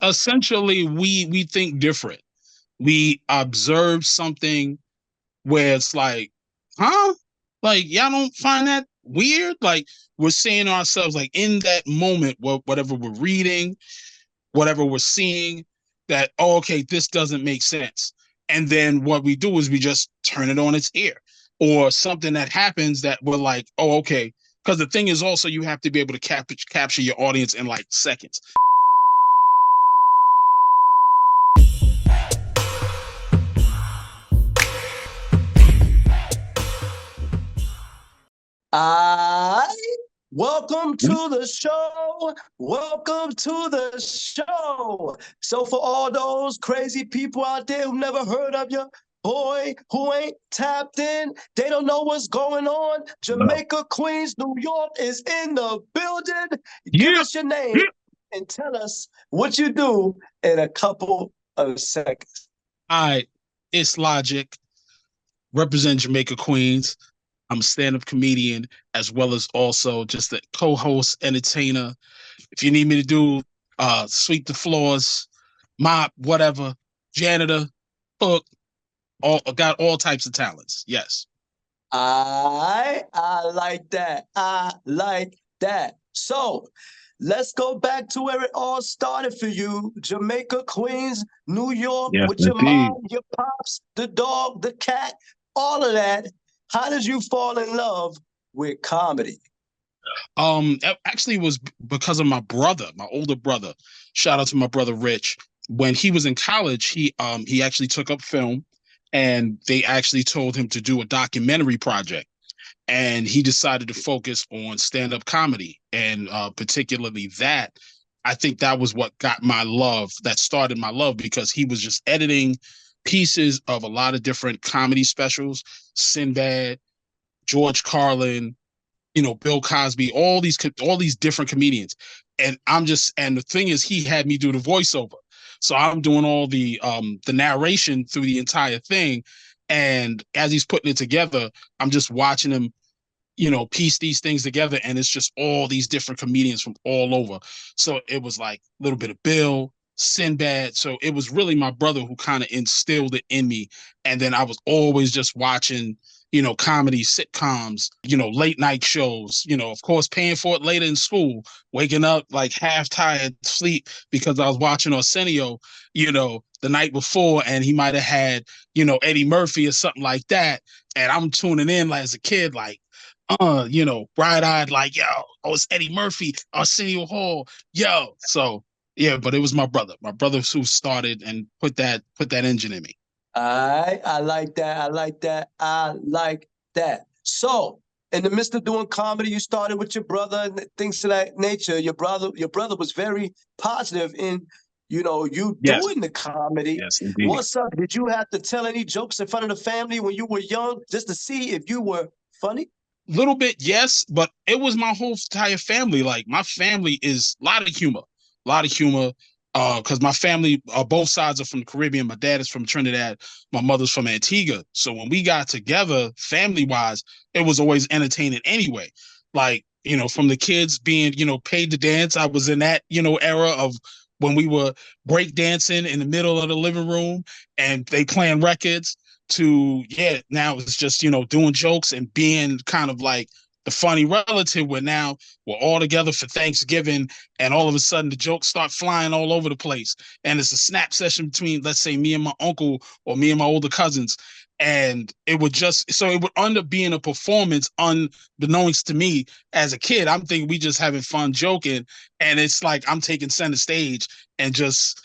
essentially we think different. We observe something where it's like, huh? Like, y'all don't find that weird? Like, we're saying to ourselves, like, in that moment, whatever we're reading, whatever we're seeing, that, oh, okay, this doesn't make sense. And then what we do is we just turn it on its ear. Or something that happens that we're like, oh, okay. Because the thing is also, you have to be able to capture your audience in like seconds. I welcome to the show. Welcome to the show. So for all those crazy people out there who never heard of your boy, who ain't tapped in, they don't know what's going on. Jamaica, Queens, New York is in the building. Give Yeah. us your name and tell us what you do in a couple of seconds. All right. It's Logic. Represent Jamaica, Queens. I'm a stand-up comedian as well as also just a co-host, entertainer. If you need me to do sweep the floors, mop, whatever, janitor, cook, got all types of talents. Yes. I like that. I like that. So let's go back to where it all started for you. Jamaica, Queens, New York, Yes, with your indeed. mom, your pops, the dog, the cat, all of that. How did you fall in love with comedy? Actually, it was because of my brother, my older brother. Shout out to my brother Rich. When he was in college, he actually took up film, and they actually told him to do a documentary project, and he decided to focus on stand-up comedy, and particularly that. I think that was what got my love, that started my love, because he was just editing pieces of a lot of different comedy specials, Sinbad, George Carlin, Bill Cosby, all these different comedians. And the thing is, he had me do the voiceover. So I'm doing all the narration through the entire thing. And as he's putting it together, I'm just watching him, piece these things together. And it's just all these different comedians from all over. So it was like a little bit of Bill, Sinbad. So it was really my brother who kind of instilled it in me. And then I was always just watching, comedy sitcoms, late night shows, of course, paying for it later in school, waking up like half tired, sleep because I was watching Arsenio, the night before, and he might have had, Eddie Murphy or something like that. And I'm tuning in like as a kid, like, bright-eyed, like, yo, oh, it's Eddie Murphy, Arsenio Hall, yo. So yeah, but it was my brother who started and put that engine in me. I like that. I like that. I like that. So, in the midst of doing comedy, you started with your brother and things of that nature. Your brother was very positive in, you Yes. doing the comedy. Yes, indeed. What's up? Did you have to tell any jokes in front of the family when you were young just to see if you were funny? Little bit, yes, but it was my whole entire family. Like, my family is a lot of humor, a lot of humor. Because my family, both sides are from the Caribbean. My dad is from Trinidad, my mother's from Antigua. So when we got together, family wise, it was always entertaining anyway. Like, from the kids being, paid to dance, I was in that, era of when we were break dancing in the middle of the living room and they playing records, to, yeah, now it's just, doing jokes and being kind of like the funny relative, where now we're all together for Thanksgiving, and all of a sudden the jokes start flying all over the place, and it's a snap session between, let's say, me and my uncle or me and my older cousins. And it would end up being a performance unbeknownst to me. As a kid, I'm thinking we just having fun joking, and it's like I'm taking center stage and just,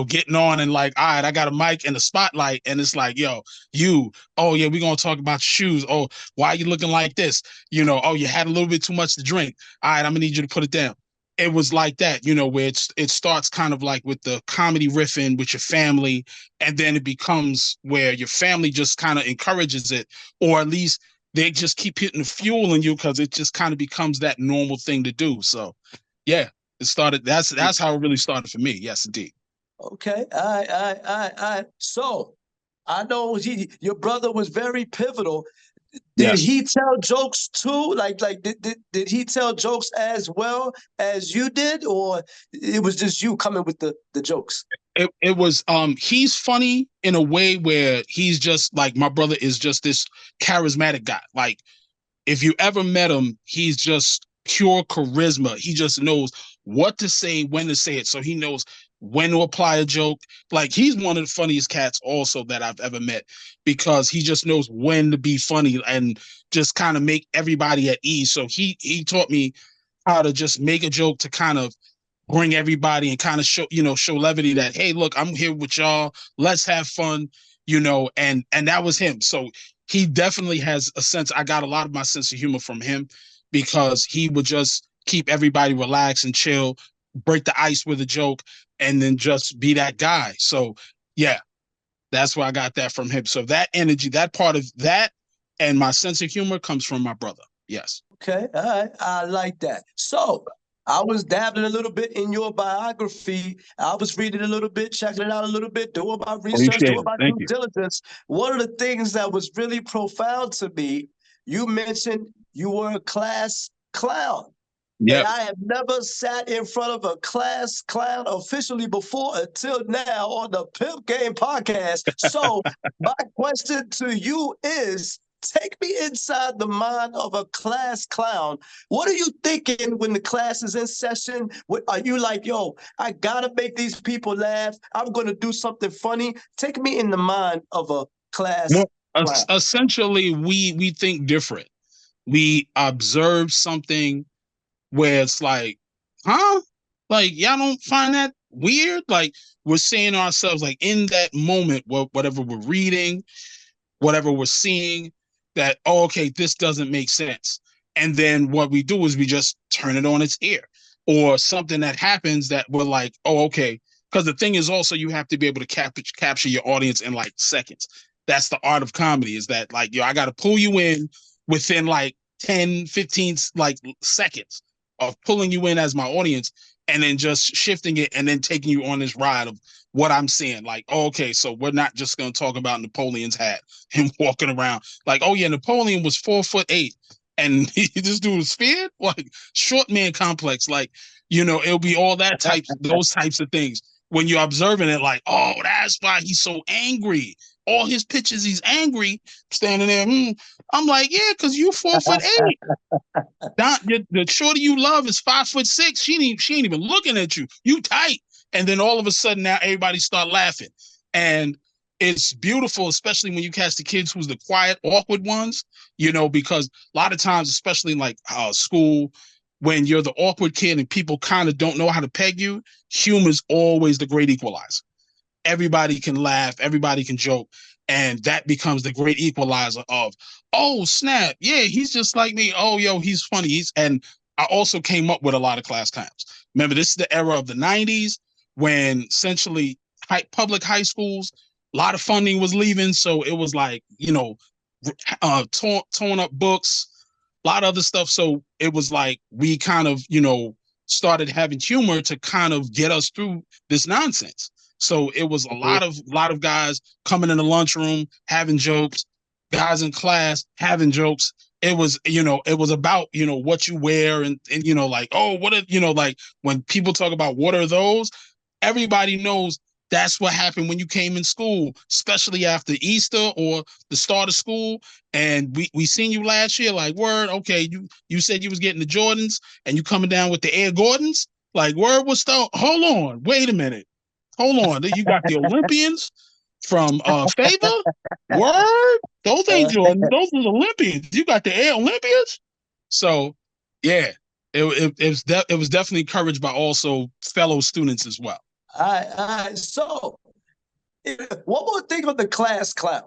getting on, and like, all right, I got a mic and a spotlight, and it's like, yo, oh yeah, we're gonna talk about shoes. Oh, why are you looking like this? Oh, you had a little bit too much to drink. All right, I'm gonna need you to put it down. It was like that, where it starts kind of like with the comedy riffing with your family, and then it becomes where your family just kind of encourages it, or at least they just keep hitting the fuel in you, because it just kind of becomes that normal thing to do. So yeah, it started. That's how it really started for me. Yes, indeed. Okay. All right. So, I know your brother was very pivotal. Did Yes. he tell jokes too? Did he tell jokes as well as you did, or it was just you coming with the jokes? It was he's funny in a way where he's just like, my brother is just this charismatic guy. Like, if you ever met him, he's just pure charisma. He just knows what to say, when to say it. So he knows when to apply a joke. Like, he's one of the funniest cats also that I've ever met, because he just knows when to be funny and just kind of make everybody at ease. So he taught me how to just make a joke to kind of bring everybody and kind of show levity, that, hey, look, I'm here with y'all, let's have fun, and that was him. So he definitely has a sense. I got a lot of my sense of humor from him, because he would just keep everybody relaxed and chill, break the ice with a joke, and then just be that guy. So yeah, that's where I got that from him. So that energy, that part of that, and my sense of humor comes from my brother. Yes. Okay, all right, I like that. So I was dabbling a little bit in your biography. I was reading a little bit, checking it out a little bit, doing my research, Appreciate doing it. my Thank due you. diligence. One of the things that was really profound to me, you mentioned you were a class clown. And Yep. I have never sat in front of a class clown officially before until now on the Pimp Game podcast. So my question to you is, take me inside the mind of a class clown. What are you thinking when the class is in session? What are you like, yo, I gotta make these people laugh. I'm gonna do something funny. Take me in the mind of a class Well, clown. essentially, we think different. We observe something where it's like, huh? Like, y'all don't find that weird? Like, we're saying to ourselves, like, in that moment, whatever we're reading, whatever we're seeing, that, oh, okay, this doesn't make sense. And then what we do is we just turn it on its ear. Or something that happens that we're like, oh, okay. Because the thing is also, you have to be able to capture your audience in like seconds. That's the art of comedy, is that, like, I got to pull you in within like 10, 15 like seconds of pulling you in as my audience, and then just shifting it and then taking you on this ride of what I'm saying. Like, oh, okay, so we're not just going to talk about Napoleon's hat, him walking around like, oh yeah, Napoleon was 4'8", and this dude was feared, like, short man complex, like, it'll be all those types of things when you're observing it, like, oh, that's why he's so angry. All his pictures, he's angry, standing there. I'm like, yeah, because you 4'8". The shorty you love is 5'6". She ain't even looking at you. You tight. And then all of a sudden now everybody start laughing. And it's beautiful, especially when you catch the kids who's the quiet, awkward ones, because a lot of times, especially in like school, when you're the awkward kid and people kind of don't know how to peg you, humor is always the great equalizer. Everybody can laugh, everybody can joke, and that becomes the great equalizer of, oh snap, yeah, he's just like me. Oh, yo, he's funny. And I also came up with a lot of class clowns. Remember, this is the era of the 90s, when essentially public high schools, a lot of funding was leaving, so it was like, torn up books, a lot of other stuff. So it was like we kind of, started having humor to kind of get us through this nonsense. So it was a lot of guys coming in the lunchroom having jokes, guys in class having jokes. It was about, what you wear, and like, oh, what are, like, when people talk about what are those, everybody knows that's what happened when you came in school, especially after Easter or the start of school. And we seen you last year, like, word, okay, you said you was getting the Jordans and you coming down with the Air Gordons, like, word, what's the, hold on, wait a minute, hold on, you got the Olympians from Favor, word, those ain't Jordan, those are Olympians, you got the Air Olympians. So yeah, it was definitely encouraged by also fellow students as well. All right. So, one more thing on the class clown,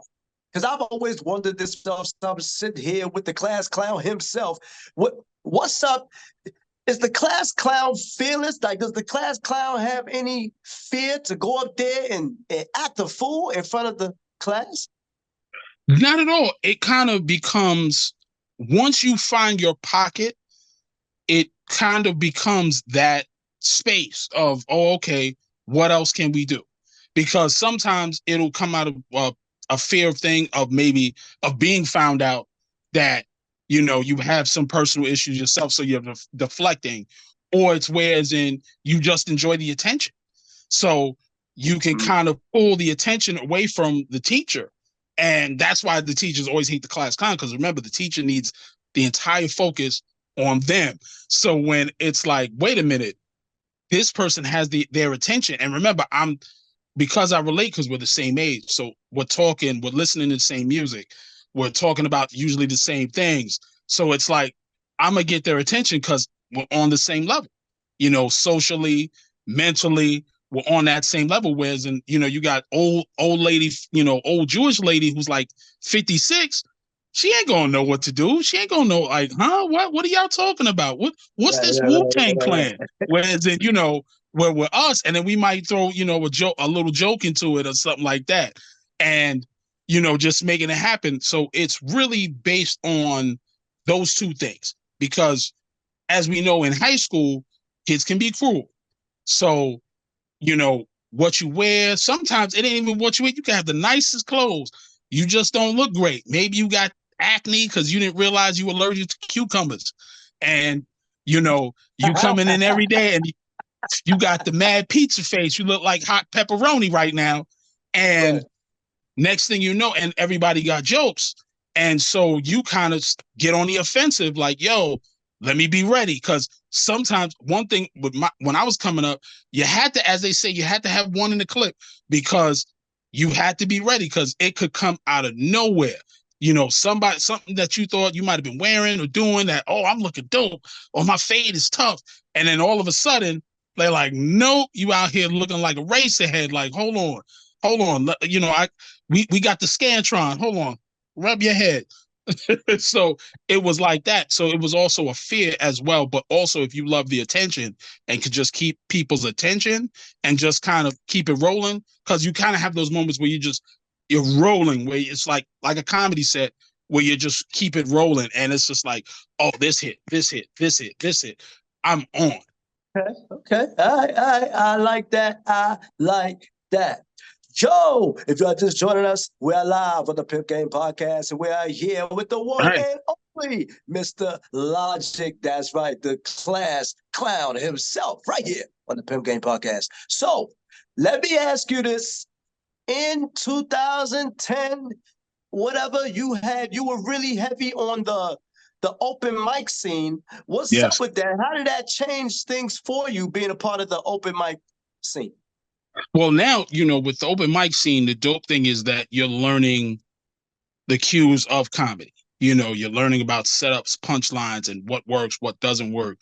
because I've always wondered this stuff. So I'm sitting here with the class clown himself. What's up? Is the class clown fearless? Like, does the class clown have any fear to go up there and act a fool in front of the class? Not at all. It kind of becomes, once you find your pocket, it kind of becomes that space of, oh, okay, what else can we do? Because sometimes it'll come out of a fear of thing of maybe of being found out. that, you have some personal issues yourself, so you're deflecting, or it's where as in you just enjoy the attention. So you can kind of pull the attention away from the teacher. And that's why the teachers always hate the class clown, because remember, the teacher needs the entire focus on them. So when it's like, wait a minute, this person has their attention. And remember, because I relate, because we're the same age. So we're listening to the same music. We're talking about usually the same things. So it's like, I'm going to get their attention because we're on the same level, socially, mentally, we're on that same level. Whereas, you got old lady, old Jewish lady who's like 56. She ain't gonna know what to do. She ain't gonna know, like, huh? What are y'all talking about? What's this Wu-Tang clan? Whereas in, where we're us, and then we might throw, a little joke into it or something like that. And, just making it happen. So it's really based on those two things. Because as we know, in high school, kids can be cruel. So, what you wear, sometimes it ain't even what you wear. You can have the nicest clothes. You just don't look great. Maybe you got acne because you didn't realize you were allergic to cucumbers. And, you coming in every day and you got the mad pizza face. You look like hot pepperoni right now. And next thing you know, and everybody got jokes. And so you kind of get on the offensive, like, yo, let me be ready. Because sometimes one thing when I was coming up, you had to, as they say, you had to have one in the clip, because you had to be ready, because it could come out of nowhere. Something that you thought you might have been wearing or doing that, oh, I'm looking dope, or my fade is tough. And then all of a sudden, they're like, nope, you out here looking like a racerhead. Like, hold on. We got the Scantron. Hold on, rub your head. So it was like that. So it was also a fear as well. But also, if you love the attention and could just keep people's attention and just kind of keep it rolling, because you kind of have those moments where you're rolling, where it's like a comedy set where you just keep it rolling, and it's just like, oh, this hit, this hit, this hit, this hit. I'm on. Okay. I like that. I like that. Yo, if you are just joining us, we are live on the Pimp Game Podcast, and we are here with the one and only Mr. Logic. That's right, the class clown himself, right here on the Pimp Game Podcast. So, let me ask you this. In 2010, whatever you had, you were really heavy on the open mic scene. What's up with that? How did that change things for you, being a part of the open mic scene? Well, now, with the open mic scene, the dope thing is that you're learning the cues of comedy. You're learning about setups, punchlines, and what works, what doesn't work.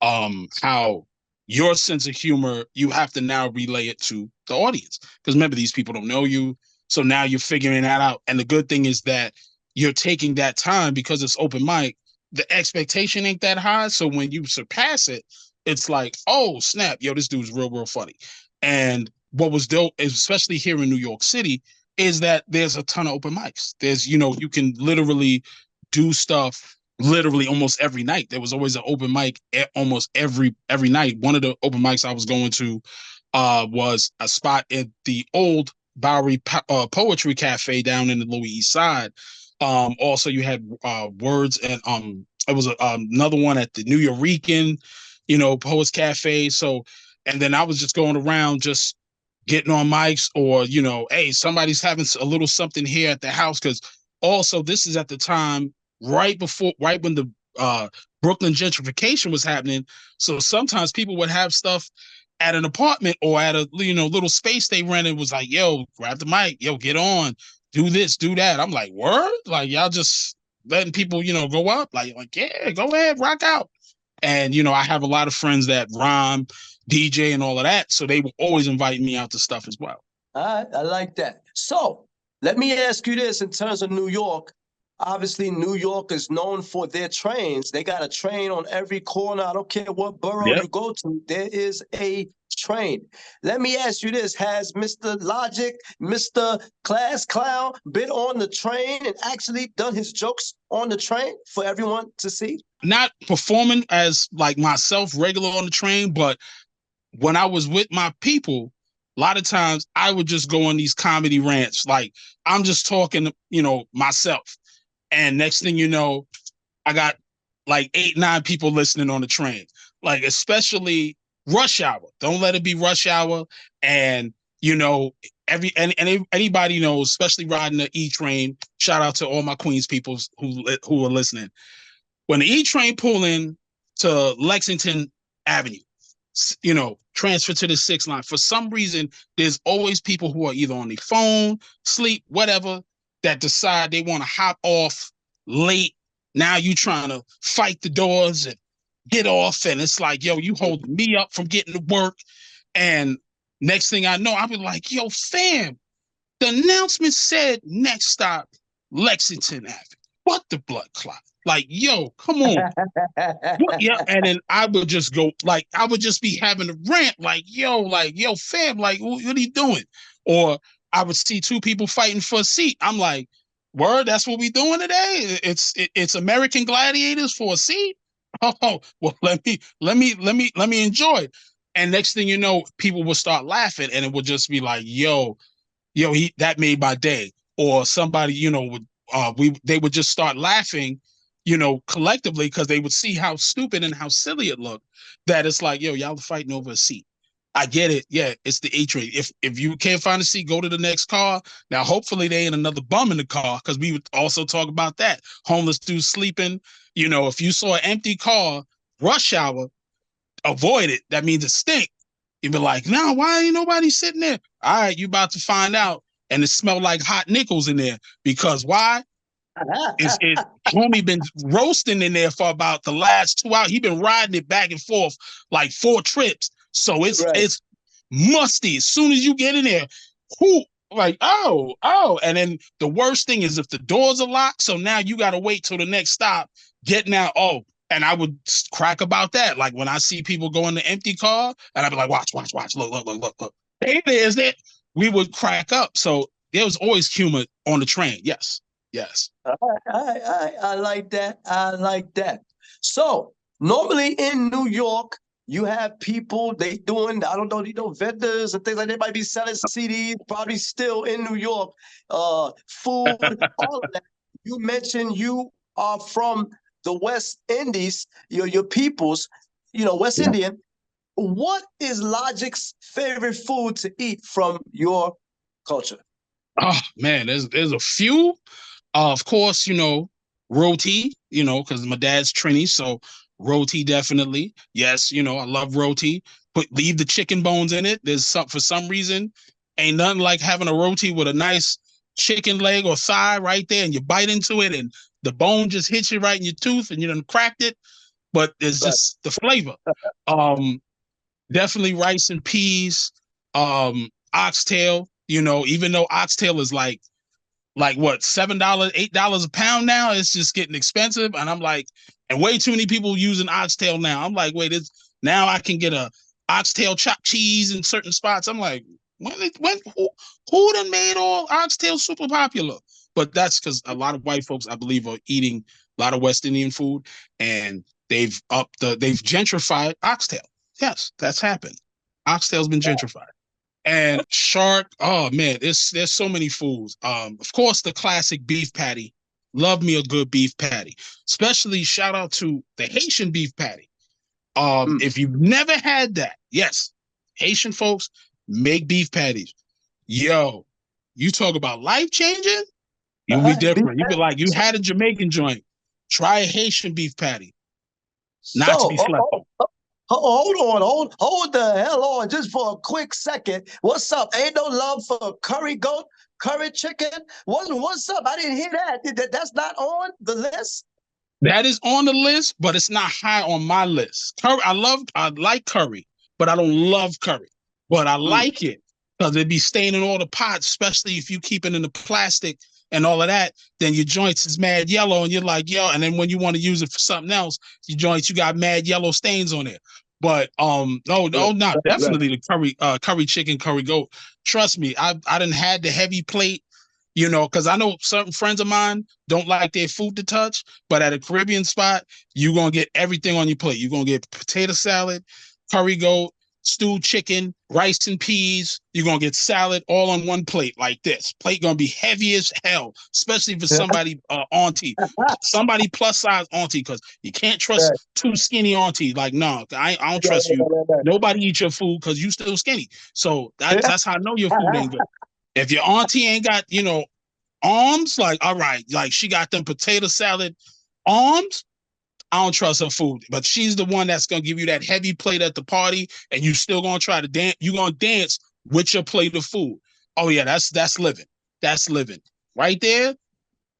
How your sense of humor, you have to now relay it to the audience. Because remember, these people don't know you. So now you're figuring that out. And the good thing is that you're taking that time, because it's open mic. The expectation ain't that high. So when you surpass it, it's like, oh, snap, yo, this dude's real, real funny. And what was dope, especially here in New York City, is that there's a ton of open mics. There's, you can literally do stuff literally almost every night. There was always an open mic almost every night. One of the open mics I was going to was a spot at the old Bowery Poetry Cafe down in the Lower East Side. Also, you had Words, and it was another one at the New Eurekan, Poets Cafe. So, and then I was just going around just getting on mics, or, hey, somebody's having a little something here at the house. Because also, this is at the time right when the Brooklyn gentrification was happening. So sometimes people would have stuff at an apartment or at a little space they rented. Was like, yo, grab the mic, yo, get on, do this, do that. I'm like, word? Like, y'all just letting people, go up? Like, yeah, go ahead, rock out. And, I have a lot of friends that rhyme, DJ, and all of that. So they will always invite me out to stuff as well. All right, I like that. So let me ask you this in terms of New York. Obviously, New York is known for their trains. They got a train on every corner. I don't care what borough you go to, there is a train. Let me ask you this. Has Mr. Logic, Mr. Class Clown been on the train and actually done his jokes on the train for everyone to see? Not performing as like myself regular on the train, but when I was with my people, a lot of times I would just go on these comedy rants. Like, I'm just talking, myself. And next thing you know, I got like 8, 9 people listening on the train. Like, especially rush hour. Don't let it be rush hour. And you know, anybody knows, especially riding the E train. Shout out to all my Queens people who are listening. When the E train pull in to Lexington Avenue, transfer to the 6th line. For some reason, there's always people who are either on their phone, sleep, whatever, that decide they want to hop off late. Now you trying to fight the doors and get off, and it's like, yo, you holding me up from getting to work. And next thing I know, I'll be like, yo, fam, the announcement said next stop, Lexington Avenue. What the blood clot? Like, yo, come on. Yeah, and then I would just go, like, I would just be having a rant, like, yo, fam, like, what are you doing? Or I would see 2 people fighting for a seat. I'm like, word, that's what we doing today? It's American Gladiators for a seat? Oh, well, let me enjoy it. And next thing you know, people will start laughing, and it would just be like, yo, that made my day. Or somebody, would they would just start laughing, collectively, because they would see how stupid and how silly it looked. That it's like, yo, y'all are fighting over a seat. I get it. Yeah, it's the A train. If you can't find a seat, go to the next car. Now, hopefully, they ain't another bum in the car, because we would also talk about that. Homeless dudes sleeping. If you saw an empty car, rush hour, avoid it. That means it stink. You'd be like, no, why ain't nobody sitting there? All right, you about to find out. And it smelled like hot nickels in there. Because why? It's homie been roasting in there for about the last 2 hours. He been riding it back and forth like 4 trips. So it's musty. As soon as you get in there, whoo, like, oh. And then the worst thing is if the doors are locked, so now you gotta wait till the next stop, getting out. Oh, and I would crack about that. Like when I see people go in the empty car, and I'd be like, watch, look. There it is. There. We would crack up. So there was always humor on the train. Yes. I like that. I like that. So normally in New York, you have people they doing, I don't know, vendors and things like that. They might be selling CDs, probably still in New York, food, all of that. You mentioned you are from the West Indies, your peoples, West Indian. What is Logic's favorite food to eat from your culture? Oh man, there's a few. Of course, roti, because my dad's Trini, so roti definitely. Yes, I love roti. Leave the chicken bones in it. For some reason, ain't nothing like having a roti with a nice chicken leg or thigh right there, and you bite into it, and the bone just hits you right in your tooth, and you done cracked it. But it's just the flavor. Definitely rice and peas, oxtail. Even though oxtail is like what, $7, $8 a pound now. It's just getting expensive, and I'm like, and way too many people using oxtail now. I'm like, wait, now I can get a oxtail chopped cheese in certain spots. I'm like, who done made all oxtail super popular? But that's because a lot of white folks, I believe, are eating a lot of West Indian food, and they've gentrified oxtail. Yes, that's happened. Oxtail's been gentrified. And shark, oh man, there's so many foods. Of course, the classic beef patty. Love me a good beef patty. Especially shout out to the Haitian beef patty. If you've never had that, yes, Haitian folks make beef patties. Yo, you talk about life changing, you'll be different. You be like, you had a Jamaican joint. Try a Haitian beef patty. Not to be slept on. Hold the hell on just for a quick second. What's up? Ain't no love for curry goat, curry chicken? What's up? I didn't hear that. That's not on the list? That is on the list, but it's not high on my list. Curry, I like curry, but I don't love curry. But I like it because it be staining all the pots, especially if you keep it in the plastic and all of that. Then your joints is mad yellow, and you're like, yo. And then when you want to use it for something else, your joints, you got mad yellow stains on it. But no, definitely the curry chicken, curry goat. Trust me, I done had the heavy plate, because I know certain friends of mine don't like their food to touch, but at a Caribbean spot, you're gonna get everything on your plate. You're gonna get potato salad, curry goat, stewed chicken, rice and peas. You're gonna get salad all on one plate like this. Plate gonna be heavy as hell, especially for somebody auntie, somebody plus size auntie, because you can't trust too skinny auntie. Like, no, I don't trust you. Nobody eat your food because you still skinny. So that's how I know your food ain't good. If your auntie ain't got, arms, like, all right, like she got them potato salad arms, I don't trust her food. But she's the one that's gonna give you that heavy plate at the party, and you still gonna try to dance. You gonna dance with your plate of food. Oh yeah, that's living. That's living right there.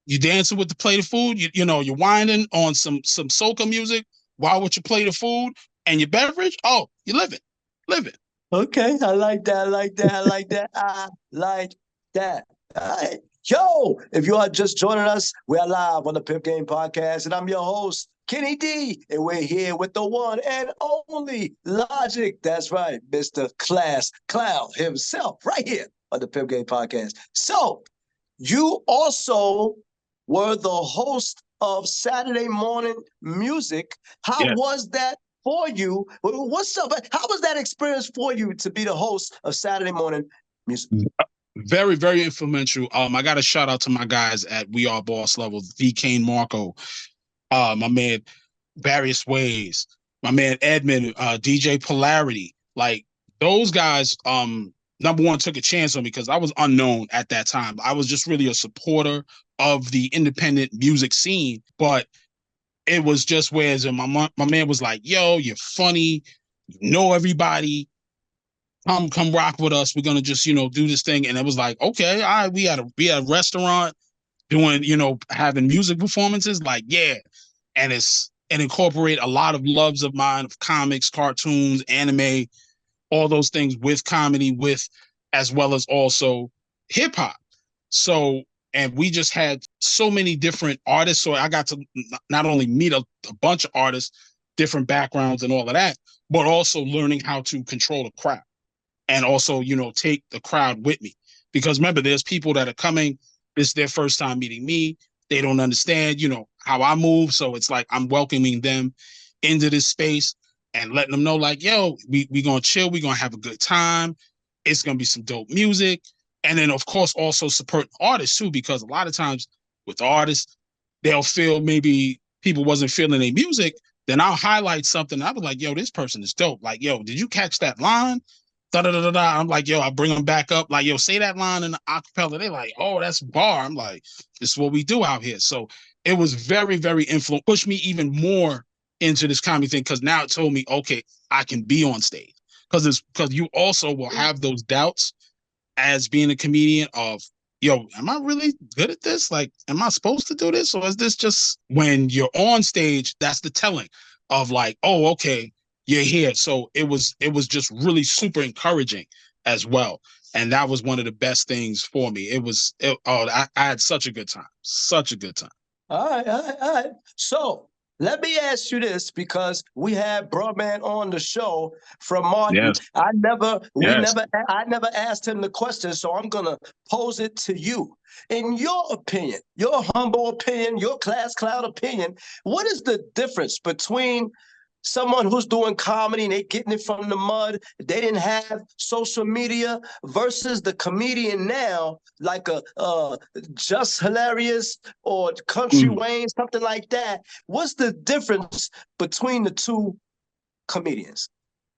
You dancing with the plate of food. You're winding on some soca music while with your plate of food and your beverage. Oh, you're living. Okay, I like that. I like that. I like that. I like that. All right. Yo, if you are just joining us, we are live on the Pimp Game Podcast, and I'm your host, Kenny D, and we're here with the one and only Logic. That's right, Mr. Class Clown himself, right here on the Pimp Game Podcast. So, you also were the host of Saturday Morning Music. How was that for you? What's up? How was that experience for you to be the host of Saturday Morning Music? Very, very influential. I got a shout out to my guys at We Are Boss Level, V. Kane Marco, my man Various Ways, my man Edmund, DJ Polarity. Like, those guys, number one, took a chance on me because I was unknown at that time. I was just really a supporter of the independent music scene, but it was just whereas my man was like, yo, you're funny, you know everybody. Come rock with us. We're gonna just, do this thing. And it was like, okay, all right, we had a restaurant doing, having music performances, like, yeah. And incorporate a lot of loves of mine of comics, cartoons, anime, all those things with comedy, with as well as also hip hop. So, and we just had so many different artists. So I got to not only meet a bunch of artists, different backgrounds and all of that, but also learning how to control the crowd. And also, take the crowd with me. Because remember, there's people that are coming, this is their first time meeting me. They don't understand, how I move. So it's like I'm welcoming them into this space and letting them know, like, yo, we gonna chill, we gonna have a good time. It's gonna be some dope music. And then, of course, also support artists too, because a lot of times with artists, they'll feel maybe people wasn't feeling their music. Then I'll highlight something. I'll be like, yo, this person is dope. Like, yo, did you catch that line? Da-da-da-da-da. I'm like, yo, I bring them back up. Like, yo, say that line in the acapella. They're like, oh, that's bar. I'm like, this is what we do out here. So it was very, very influential. Pushed me even more into this comedy thing because now it told me, okay, I can be on stage. Because you also will have those doubts as being a comedian of, yo, am I really good at this? Like, am I supposed to do this? Or is this just when you're on stage, that's the telling of like, oh, okay, you're here. So it was just really super encouraging as well. And that was one of the best things for me. I had such a good time. Such a good time. All right. So let me ask you this, because we had Broadman on the show from Martin. Yes. I never asked him the question, so I'm gonna pose it to you. In your opinion, your humble opinion, your class cloud opinion, what is the difference between someone who's doing comedy and they getting it from the mud, they didn't have social media, versus the comedian now, like a Just Hilarious or Country Wayne, something like that? What's the difference between the two comedians?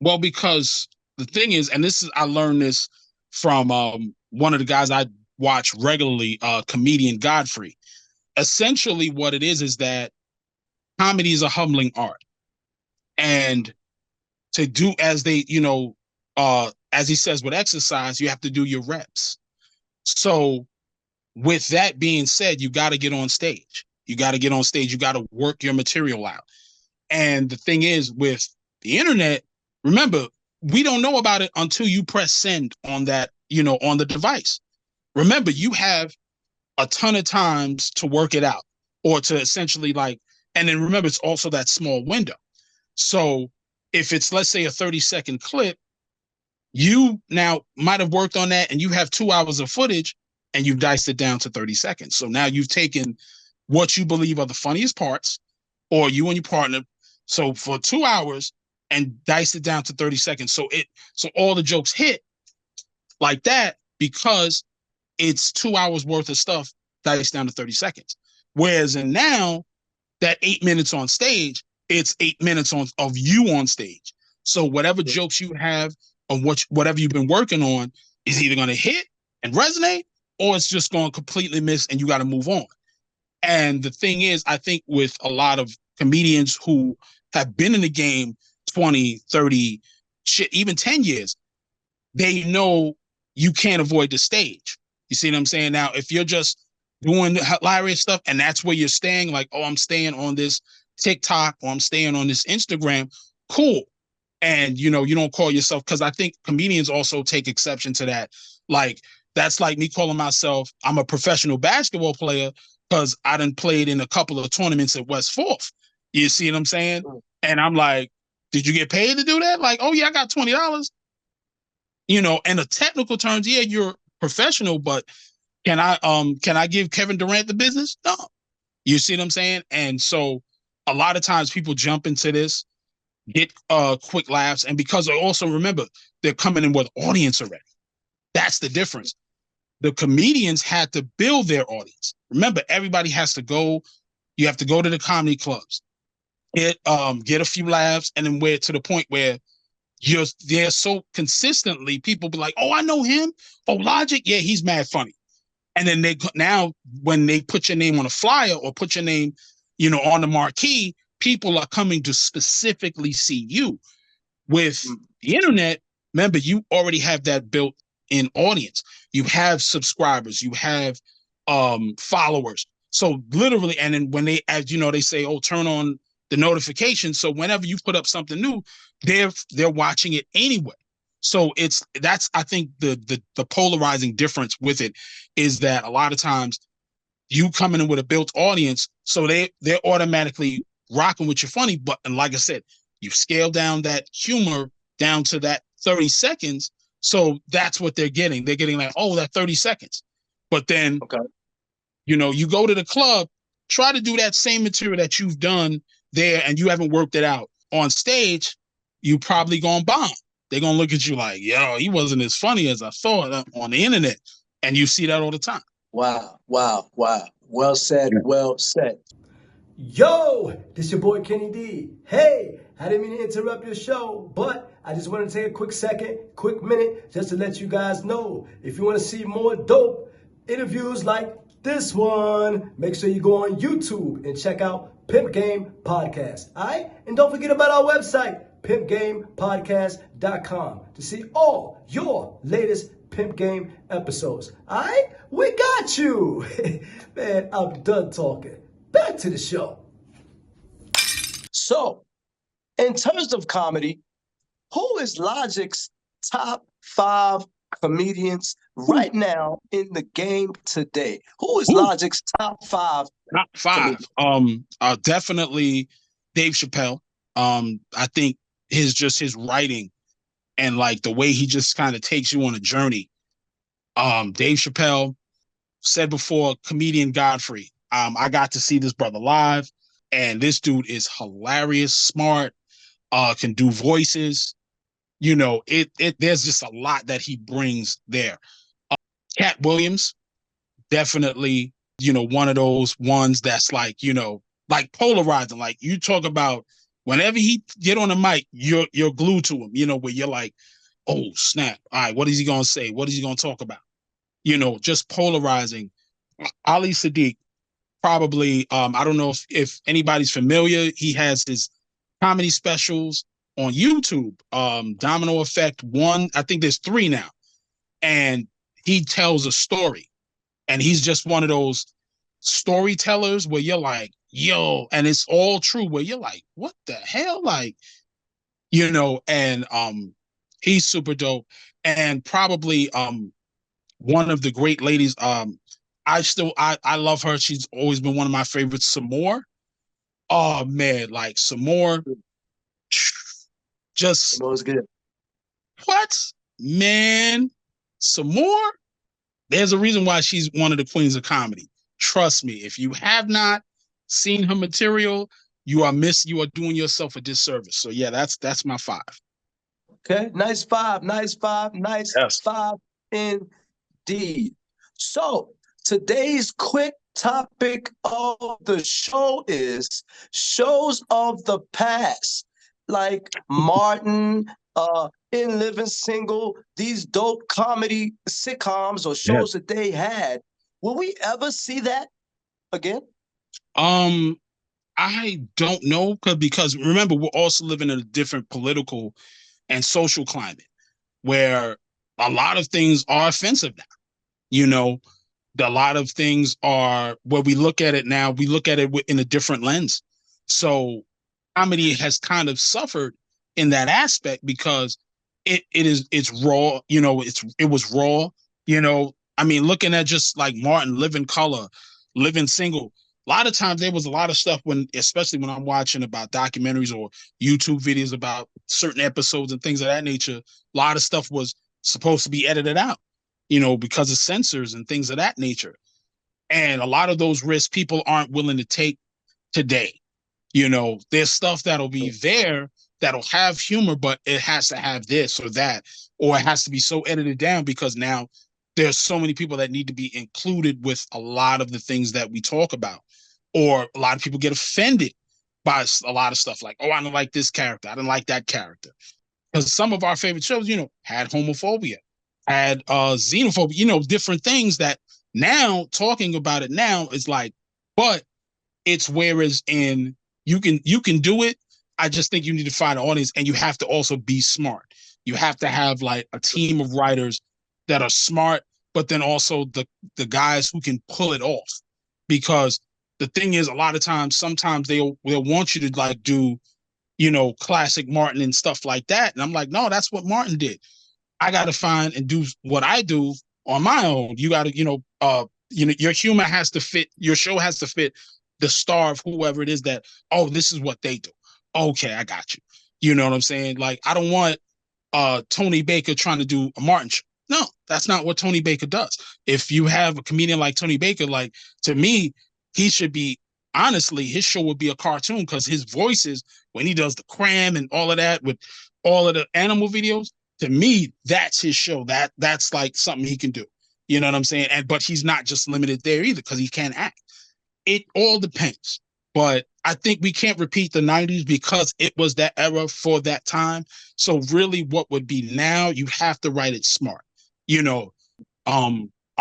Well, because the thing is, and I learned this from one of the guys I watch regularly, comedian Godfrey. Essentially, what it is that comedy is a humbling art. And to do as they, as he says with exercise, you have to do your reps. So with that being said, you got to get on stage. You got to work your material out. And the thing is, with the internet, remember, we don't know about it until you press send on that, on the device. Remember, you have a ton of times to work it out, or to essentially and then remember, it's also that small window. So if it's, let's say, a 30-second clip, you now might have worked on that and you have 2 hours of footage and you've diced it down to 30 seconds. So now you've taken what you believe are the funniest parts, or you and your partner. So for 2 hours, and dice it down to 30 seconds. So all the jokes hit like that because it's 2 hours worth of stuff diced down to 30 seconds. Whereas in now, that 8 minutes on stage, it's 8 minutes of you on stage. So whatever jokes you have or whatever you've been working on is either going to hit and resonate, or it's just going to completely miss and you got to move on. And the thing is, I think with a lot of comedians who have been in the game 20, 30, shit, even 10 years, they know you can't avoid the stage. You see what I'm saying? Now, if you're just doing hilarious stuff and that's where you're staying, like, oh, I'm staying on this TikTok or I'm staying on this Instagram, cool. And, you don't call yourself, because I think comedians also take exception to that. Like, that's like me calling myself, I'm a professional basketball player because I done played in a couple of tournaments at West Fourth. You see what I'm saying? And I'm like, did you get paid to do that? Like, oh yeah, I got $20. In the technical terms, yeah, you're professional, but can I give Kevin Durant the business? No. You see what I'm saying? And so a lot of times people jump into this, get quick laughs, and because they also remember they're coming in with audience already. That's the difference. The comedians had to build their audience. Remember, everybody has to go. You have to go to the comedy clubs, get a few laughs, and then to the point where you're there so consistently, people be like, oh, I know him. Oh, Logic, yeah, he's mad funny. And then now when they put your name on a flyer or put your name, on the marquee, people are coming to specifically see you. With the internet, remember, you already have that built-in audience. You have subscribers, you have followers. So literally, and then when they say, oh, turn on the notifications. So whenever you put up something new, they're watching it anyway. So that's I think the polarizing difference with it is that a lot of times you coming in with a built audience, so they're automatically rocking with your funny. But and like I said, you've scaled down that humor down to that 30 seconds. So that's what they're getting. They're getting like, oh, that 30 seconds. But then, you go to the club, try to do that same material that you've done there and you haven't worked it out on stage, you probably gonna bomb. They're gonna look at you like, yo, he wasn't as funny as I thought on the internet. And you see that all the time. Wow. Well said, well said. Yo, this your boy Kenny D. Hey, I didn't mean to interrupt your show, but I just want to take a quick minute, just to let you guys know, if you want to see more dope interviews like this one, make sure you go on YouTube and check out Pimp Game Podcast. All right? And don't forget about our website, pimpgamepodcast.com, to see all your latest Pimp Game episodes. All right? We got you. Man, I'm done talking. Back to the show. So, in terms of comedy, who is Logic's top 5 comedians right now in the game today? Who is Logic's top 5? Top 5. Definitely Dave Chappelle. I think his writing and like the way he just kind of takes you on a journey. Dave Chappelle, said before, comedian Godfrey. I got to see this brother live, and this dude is hilarious, smart, can do voices. There's just a lot that he brings there. Cat Williams, definitely, one of those ones that's like, like polarizing. Like you talk about whenever he get on the mic, you're glued to him, where you're like, oh, snap. All right, what is he going to say? What is he going to talk about? Just polarizing. Ali Sadiq, probably, I don't know if anybody's familiar. He has his comedy specials on YouTube. Domino Effect 1, I think there's 3 now. And he tells a story. And he's just one of those storytellers where you're like, yo, and it's all true, where you're like, what the hell? Like, and he's super dope. And probably one of the great ladies, I love her. She's always been one of my favorites, Samore. Oh man, like Samore, just Samore's good. What? Man, Samore, there's a reason why she's one of the queens of comedy. Trust me, if you have not seen her material, you are doing yourself a disservice. So yeah, that's my 5. Okay, nice 5, nice 5, nice Yes. 5 indeed. So today's quick topic of the show is shows of the past, like Martin, In Living Single, these dope comedy sitcoms or Yeah. shows that they had. Will we ever see that again? I don't know, because remember, we're also living in a different political and social climate where a lot of things are offensive now. You know, a lot of things are, where we look at it now, we look at it in a different lens. So comedy has kind of suffered in that aspect because it's raw, it was raw, I mean, looking at just like Martin, Living Color, Living Single. A lot of times there was a lot of stuff especially when I'm watching about documentaries or YouTube videos about certain episodes and things of that nature, a lot of stuff was supposed to be edited out, because of censors and things of that nature. And a lot of those risks people aren't willing to take today. There's stuff that'll be there that'll have humor, but it has to have this or that, or it has to be so edited down because now there's so many people that need to be included with a lot of the things that we talk about. Or a lot of people get offended by a lot of stuff like, oh, I don't like this character, I don't like that character. Because some of our favorite shows, had homophobia, had xenophobia, different things that now talking about it now is like, but it's whereas in you can do it. I just think you need to find an audience, and you have to also be smart. You have to have like a team of writers that are smart, but then also the guys who can pull it off. Because the thing is, a lot of times, sometimes they'll want you to like do, classic Martin and stuff like that. And I'm like, no, that's what Martin did. I got to find and do what I do on my own. You got to, your humor has to fit, your show has to fit the star of whoever it is that, oh, this is what they do. Okay, I got you. You know what I'm saying? Like, I don't want Tony Baker trying to do a Martin show. No, that's not what Tony Baker does. If you have a comedian like Tony Baker, like, to me, he should be, honestly, his show would be a cartoon because his voices, when he does the cram and all of that with all of the animal videos, to me, that's his show. That's like something he can do. You know what I'm saying? But he's not just limited there either because he can't act. It all depends. But I think we can't repeat the 90s because it was that era for that time. So really what would be now, you have to write it smart. A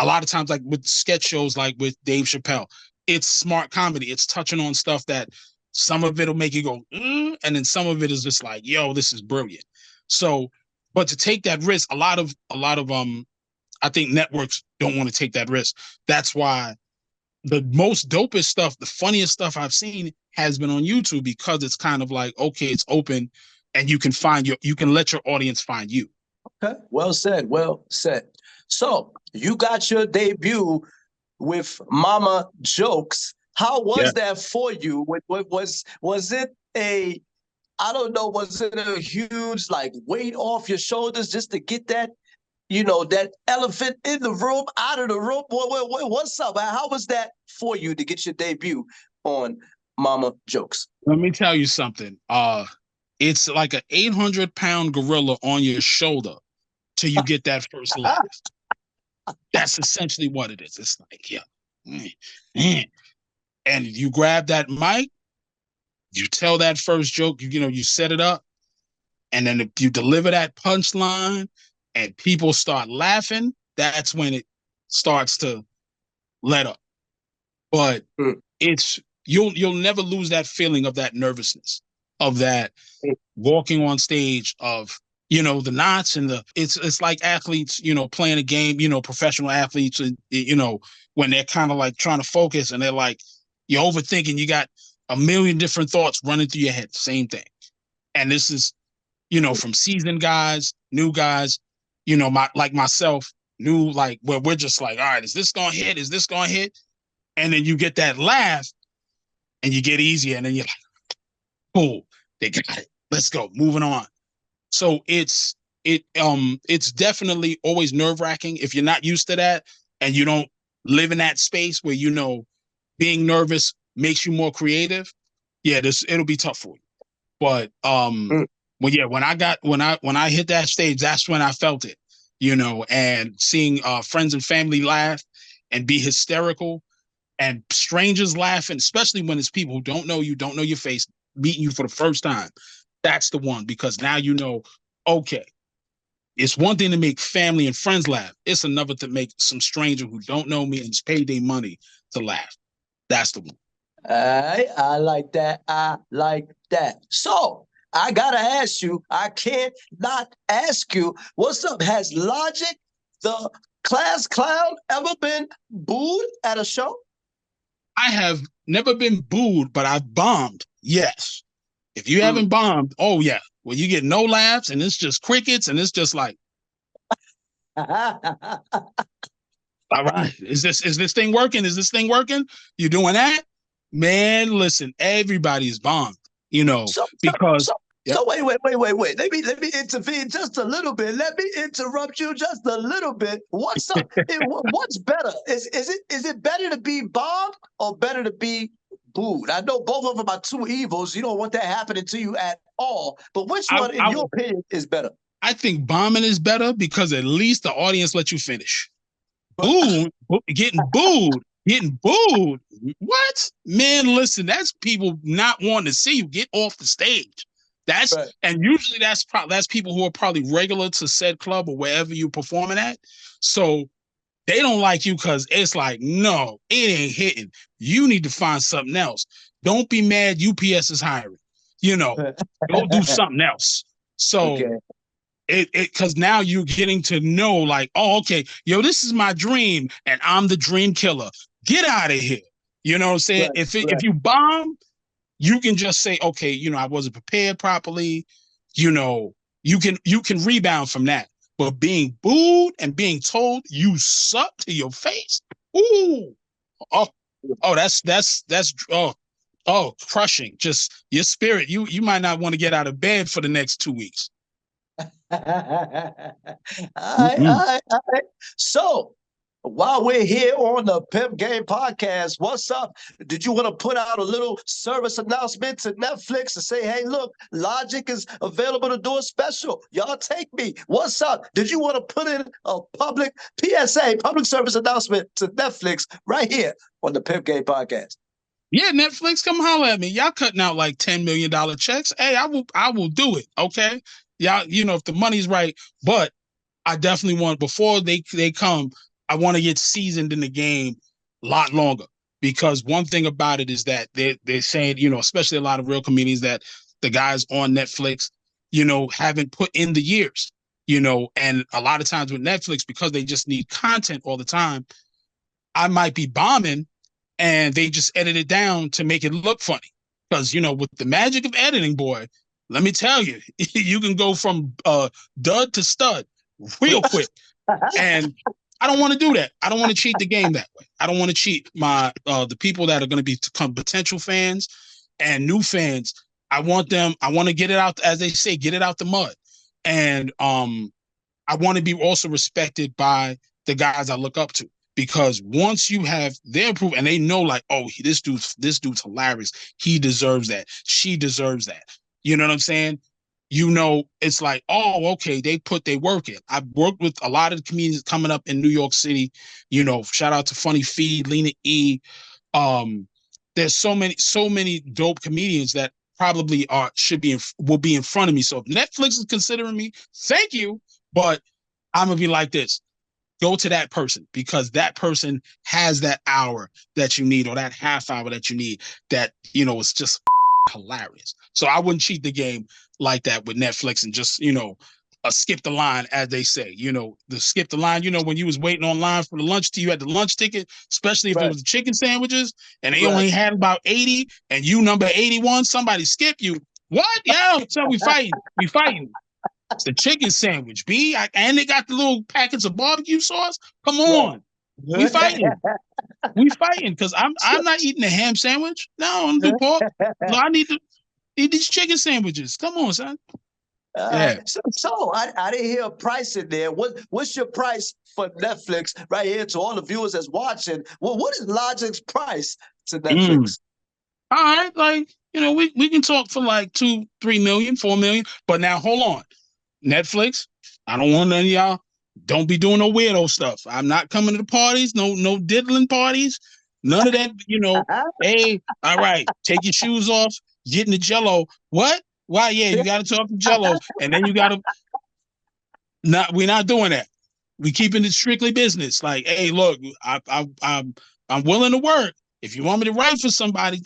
lot of times, like with sketch shows, like with Dave Chappelle, it's smart comedy. It's touching on stuff that some of it'll make you go, and then some of it is just like, yo, this is brilliant. So, but to take that risk, a lot of I think networks don't want to take that risk. That's why the most dopest stuff, the funniest stuff I've seen has been on YouTube because it's kind of like, okay, it's open and you can let your audience find you. Okay, well said, well said. So you got your debut with Mama Jokes. How was that for you? Was it a, I don't know, was it a huge like weight off your shoulders just to get that, that elephant in the room, out of the room? What's up? How was that for you to get your debut on Mama Jokes? Let me tell you something. It's like an 800-pound gorilla on your shoulder till you get that first laugh. That's essentially what it is. It's like, yeah. And you grab that mic, you tell that first joke, you set it up, and then if you deliver that punchline and people start laughing, that's when it starts to let up. But it's you'll never lose that feeling of that nervousness, of that walking on stage, of the knots and it's like athletes, playing a game, professional athletes, when they're kind of like trying to focus and they're like, you're overthinking, you got a million different thoughts running through your head, same thing. And this is, from seasoned guys, new guys, like myself, new, like where we're just like, all right, is this gonna hit? Is this gonna hit? And then you get that laugh and you get easier and then you're like, cool, they got it. Let's go, moving on. So it's definitely always nerve-wracking if you're not used to that and you don't live in that space where being nervous makes you more creative. yeah, it'll be tough for you. But Mm. when I hit that stage, that's when I felt it, and seeing friends and family laugh and be hysterical, and strangers laughing, especially when it's people who don't know you, don't know your face, meeting you for the first time. That's the one, because now okay, it's one thing to make family and friends laugh. It's another to make some stranger who don't know me and just paid their money to laugh. That's the one. I like that. I like that. So I gotta ask you, I can't not ask you, what's up? Has Logic, the class clown, ever been booed at a show? I have never been booed, but I've bombed. Yes. If you Mm. haven't bombed, oh yeah. Well, you get no laughs and it's just crickets and it's just like, all right, is this thing working? Is this thing working? You doing that? Man, listen, everybody's bombed, So, so, because so, yep. so wait. Let me intervene just a little bit. Let me interrupt you just a little bit. What's up? What's better? Is it better to be bombed or better to be booed? I know both of them are two evils. You don't want that happening to you at all. But which I, one, in I your opinion, is better? I think bombing is better because at least the audience lets you finish. But Booed, getting booed. What? Man, listen, that's people not wanting to see you get off the stage. right. And usually that's people who are probably regular to said club or wherever you're performing at. So they don't like you because it's like, no, it ain't hitting. You need to find something else. Don't be mad UPS is hiring. Go do something else. So Okay. because now you're getting to know, like, oh, okay, yo, this is my dream and I'm the dream killer. Get out of here. You know what I'm saying? Right. If Right. you bomb, you can just say, okay, I wasn't prepared properly. You know, you can rebound from that. But being booed and being told you suck to your face, ooh, oh, crushing. Just your spirit. You might not want to get out of bed for the next 2 weeks. All right, all right, all right. So, while we're here on the Pimp Game podcast, what's up? Did you want to put out a little service announcement to Netflix and say, hey, look, Logic is available to do a special. Y'all take me. What's up? Did you want to put in a public PSA, public service announcement to Netflix right here on the Pimp Game podcast? Yeah, Netflix, come holler at me. Y'all cutting out like $10 million checks. Hey, I will do it. Okay. Y'all, if the money's right, but I definitely want, before they come, I want to get seasoned in the game a lot longer. Because one thing about it is that they're saying, especially a lot of real comedians, that the guys on Netflix, haven't put in the years, and a lot of times with Netflix, because they just need content all the time, I might be bombing and they just edit it down to make it look funny. Because, with the magic of editing, boy, let me tell you, you can go from dud to stud real quick. And I don't want to do that. I don't want to cheat the game that way. I don't want to cheat the people that are going to become potential fans and new fans. I want to get it out, as they say, get it out the mud. And I want to be also respected by the guys I look up to. Because once you have their approval and they know, like, oh, this dude's hilarious. He deserves that. She deserves that. You know what I'm saying? It's like, oh, okay, they put their work in. I've worked with a lot of the comedians coming up in New York City. Shout out to Funny Feed, Lena E. There's so many dope comedians that probably will be in front of me. So if Netflix is considering me, thank you. But I'm gonna be like this. Go to that person, because that person has that hour that you need, or that half hour that you need, that is just hilarious. So I wouldn't cheat the game like that with Netflix and just skip the line, as they say. The skip the line. When you was waiting online for the lunch, you had the lunch ticket, especially if it Right. was chicken sandwiches and they Right. only had about 80, and you number 81, somebody skip you. What? Yeah, so we fighting. We fighting. It's the chicken sandwich, B. And they got the little packets of barbecue sauce. Come on. We fighting. We fighting, because I'm not eating a ham sandwich. No, I don't do pork. No, I need to eat these chicken sandwiches. Come on, son. Yeah. So I didn't hear a price in there. What's your price for Netflix right here to all the viewers that's watching? Well, what is Logic's price to Netflix? All right, like, we can talk for like 2, 3 million, 4 million. But now hold on. Netflix, I don't want none of y'all. Don't be doing no weirdo stuff. I'm not coming to the parties, no diddling parties, none of that, Hey, all right, take your shoes off, get in the jello. What? Why? Yeah, you gotta talk to jellos, and then you gotta we're not doing that. We keeping it strictly business. Like, hey, look, I'm willing to work. If you want me to write for somebody,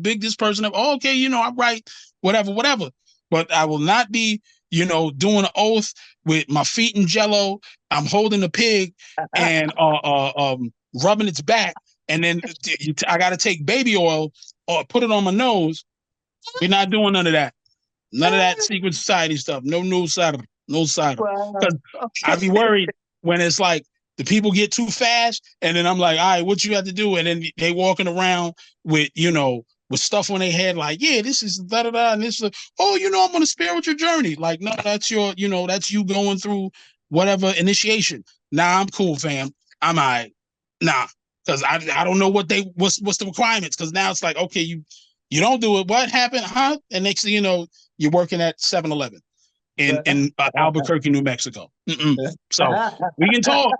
big this person up. Oh, okay, I write whatever. But I will not be, doing an oath with my feet in jello. I'm holding a pig and rubbing its back, and then I got to take baby oil or put it on my nose. We're not doing none of that. None of that secret society stuff. No news side of it. No side of it. Wow. Because I'd be worried when it's like the people get too fast, and then I'm like, all right, what you have to do? And then they walking around with, with stuff on their head, like, yeah, this is da-da-da, and this is, oh, I'm on a spiritual journey. Like, no, that's that's you going through whatever initiation. Nah, I'm cool, fam. I'm all right. Nah, because I don't know what's the requirements, because now it's like, okay, you don't do it. What happened? Huh? And next thing you know, you're working at 7-Eleven in Albuquerque, New Mexico. So we can talk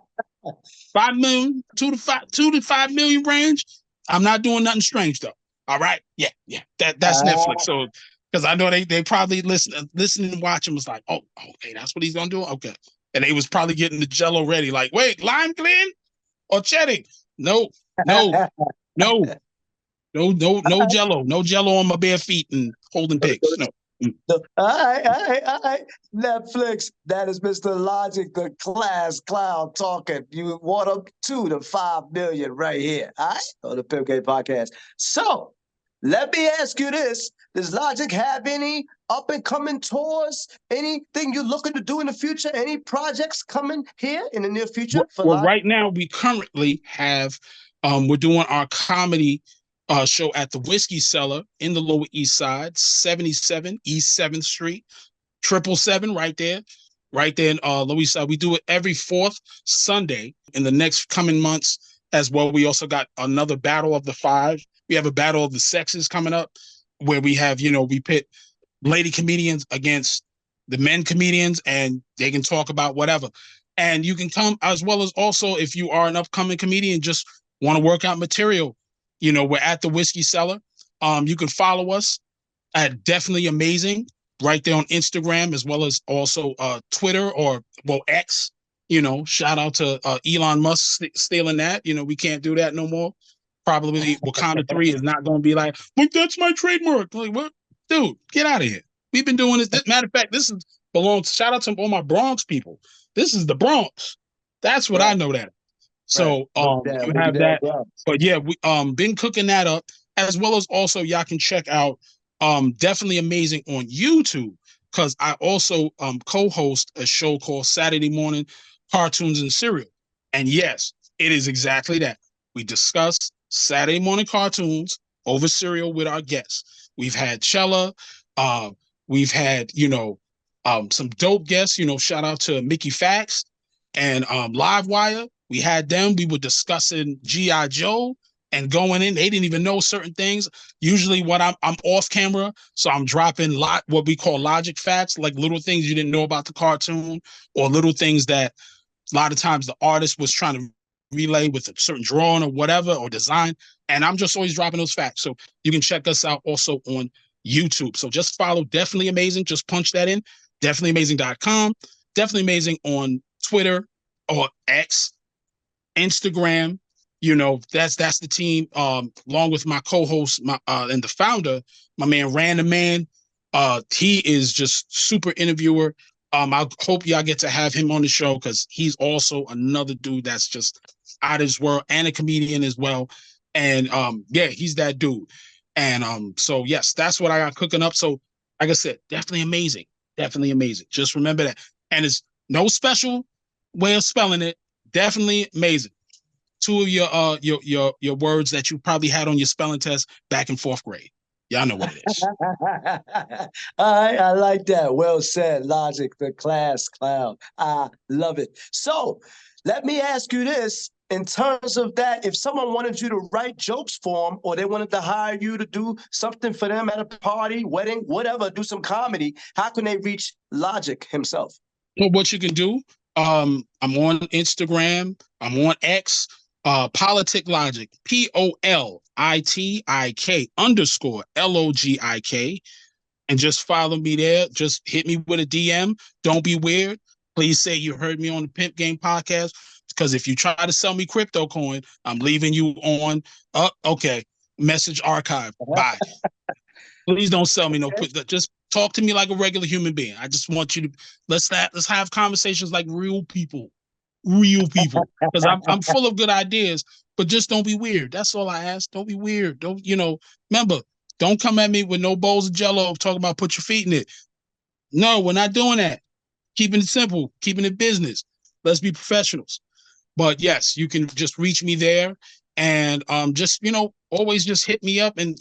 5 million, 2 to 5 million range. I'm not doing nothing strange though. All right. Yeah. That's Netflix. So because I know they probably listening and watching was like, oh, okay, that's what he's gonna do. Okay. And they was probably getting the jello ready, like, wait, lime clean or cheddar? No. No jello. No jello on my bare feet and holding pigs. No. All right. Netflix, that is Mr. Logic, the class clown talking. You want up 2 to 5 million right here, all right, on the Pimp Game Podcast. So let me ask you this. Does Logic have any up-and-coming tours? Anything you're looking to do in the future? Any projects coming here in the near future for Well, Logic? right now, we currently have, we're doing our comedy show at the Whiskey Cellar in the Lower East Side, 77 East 7th Street, 777 right there in Lower East Side. We do it every fourth Sunday in the next coming months as well. We also got another Battle of the Five. We have a Battle of the Sexes coming up where we have, we pit lady comedians against the men comedians, and they can talk about whatever. And you can come as well as also if you are an upcoming comedian, just want to work out material. We're at the Whiskey Cellar. You can follow us at Definitely Amazing right there on Instagram, as well as also Twitter or X. Shout out to Elon Musk stealing that. We can't do that no more. Probably Wakanda 3 is not going to be like, that's my trademark. Like, what? Dude, get out of here. We've been doing this. Matter of fact, this belongs, shout out to all my Bronx people. This is the Bronx. That's what I know that. So you have that. But yeah, we been cooking that up, as well as also y'all can check out Definitely Amazing on YouTube, because I also co-host a show called Saturday Morning Cartoons and Cereal. And yes, it is exactly that. We discuss Saturday morning cartoons over cereal with our guests. We've had Chella, we've had, some dope guests, shout out to Mickey Fax and Livewire. We had them. We were discussing G.I. Joe and going in. They didn't even know certain things. Usually when I'm off camera, so I'm dropping what we call logic facts, like little things you didn't know about the cartoon, or little things that a lot of times the artist was trying to relay with a certain drawing or whatever, or design. And I'm just always dropping those facts. So you can check us out also on YouTube. So just follow Definitely Amazing. Just punch that in, definitelyamazing.com. Definitely Amazing on Twitter or X, Instagram. That's the team, along with my co-host, and the founder, my man Random Man. He is just super interviewer. I hope y'all get to have him on the show, because he's also another dude that's just out of his world, and a comedian as well. And yeah, he's that dude. And so yes, that's what I got cooking up. So like I said, Definitely Amazing. Definitely Amazing. Just remember that. And it's no special way of spelling it. Definitely Amazing. 2 of your words that you probably had on your spelling test back in 4th grade. Y'all know what it is. I like that. Well said, Logic, the class clown. I love it. So let me ask you this. in terms of that, if someone wanted you to write jokes for them, or they wanted to hire you to do something for them at a party, wedding, whatever, do some comedy, how can they reach Logic himself? Well, what you can do, I'm on Instagram, I'm on X, Politic Logic, POLITIK_LOGIK, and just follow me there. Just hit me with a DM. Don't be weird. Please say you heard me on the Pimp Game podcast, because if you try to sell me crypto coin, I'm leaving you on. Okay, message archive. Bye. Please don't sell me no. Just talk to me like a regular human being. I just want you to let's have conversations like real people, because I'm full of good ideas, but just don't be weird. That's all I ask. Don't be weird. Don't remember. Don't come at me with no bowls of Jello talking about put your feet in it. No, we're not doing that. Keeping it simple, keeping it business. Let's be professionals. But yes, you can just reach me there, and just always just hit me up. And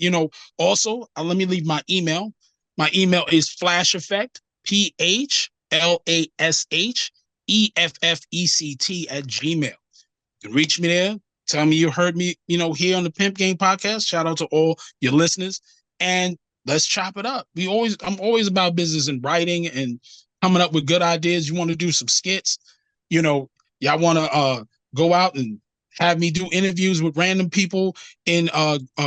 also let me leave my email. My email is Flash Effect, PHLASHEFFECT @gmail. You can reach me there. Tell me you heard me, here on the Pimp Game podcast. Shout out to all your listeners, and let's chop it up. I'm always about business and writing and coming up with good ideas. You want to do some skits, y'all want to go out and have me do interviews with random people in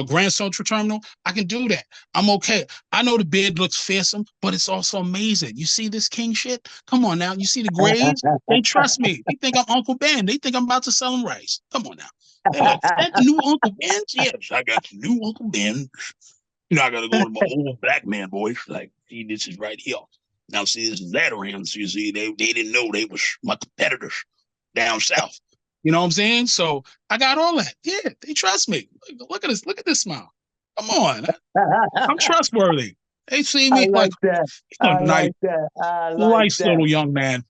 Grand Central Terminal, I can do that. I'm okay. I know the beard looks fearsome, but it's also amazing. You see this king shit? Come on now. You see the grades? They trust me. They think I'm Uncle Ben. They think I'm about to sell them rice. Come on now. Hey, look, is that the new Uncle Ben? Yes, I got the new Uncle Ben. I got to go to my old black man voice. Like, see, this is right here. Now, see, this is Zatarans. You see, they didn't know they was my competitors down south. You know what I'm saying? So I got all that. Yeah, they trust me. Look at this. Look at this smile. Come on. I'm trustworthy. They see me like that. A nice, nice that. little young man.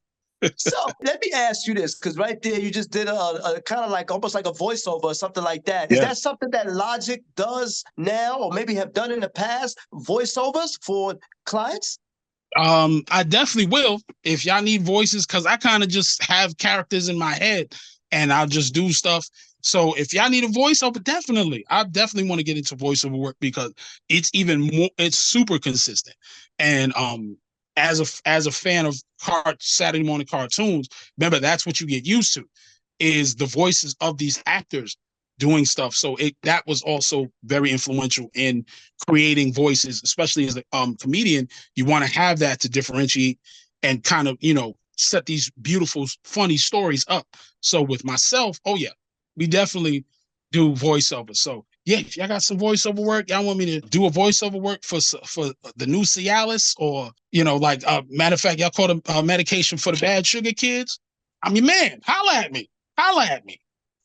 So let me ask you this, because right there you just did a kind of like almost like a voiceover or something like that. Is that something that Logic does now, or maybe have done in the past, voiceovers for clients? I definitely will if y'all need voices, because I kind of just have characters in my head and I'll just do stuff. So if y'all need a voiceover, definitely. I definitely want to get into voiceover work, because it's even more, it's super consistent. And as a fan of Saturday morning cartoons, remember that's what you get used to, is the voices of these actors doing stuff. So that was also very influential in creating voices, especially as a comedian. You want to have that to differentiate and kind of, set these beautiful, funny stories up. So with myself, oh yeah, we definitely do voiceover. So yeah, if y'all got some voiceover work, y'all want me to do a voiceover work for the new Cialis, or like matter of fact, y'all call them medication for the bad sugar kids, I'm your man. Holla at me.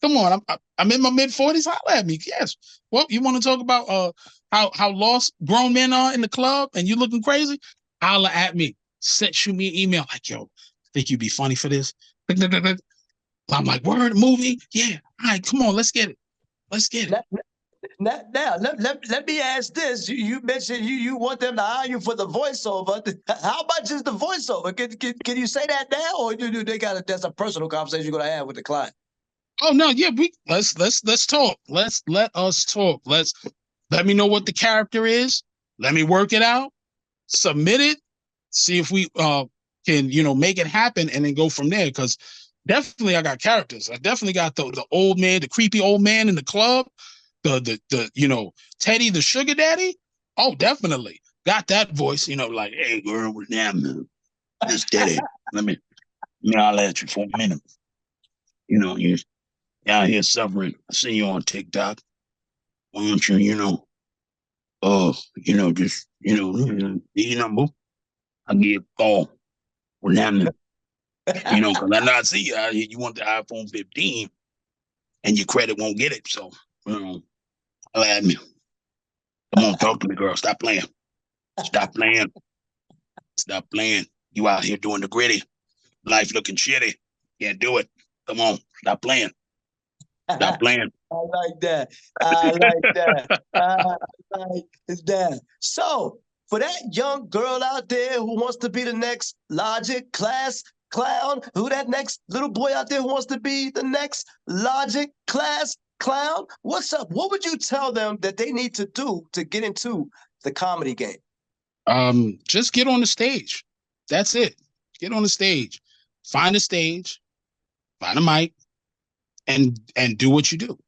Come on, I'm in my mid-40s. Holla at me. Yes. Well, you want to talk about how lost grown men are in the club and you looking crazy? Holla at me. Shoot me an email like, yo, think you'd be funny for this? I'm like, word, movie? Yeah. All right, come on, let's get it. Now, let me ask this. You mentioned you want them to hire you for the voiceover. How much is the voiceover? Can you say that now, or do they that's a personal conversation you're gonna have with the client? Oh no, yeah, let's talk. Let us talk. Let me know what the character is. Let me work it out. Submit it. See if we can make it happen, and then go from there. Because definitely I got characters. I definitely got the old man, the creepy old man in the club, the Teddy, the sugar daddy. Oh, definitely got that voice. Like, hey girl, what's down? This Teddy. Let me holler at you for a minute. You out here suffering. I see you on TikTok. Why don't you, just, these number, I'll give you a call. What's happening? Because I know I see you out here. You want the iPhone 15 and your credit won't get it. So, holla at me. Come on, talk to me, girl. Stop playing. You out here doing the gritty. Life looking shitty. Can't do it. Come on. Stop playing. I like that. I like that. So, for that young girl out there who wants to be the next Logic class clown, who that next little boy out there who wants to be the next Logic class clown? What's up? What would you tell them that they need to do to get into the comedy game? Just get on the stage. That's it. Get on the stage. Find a stage, find a mic, and do what you do.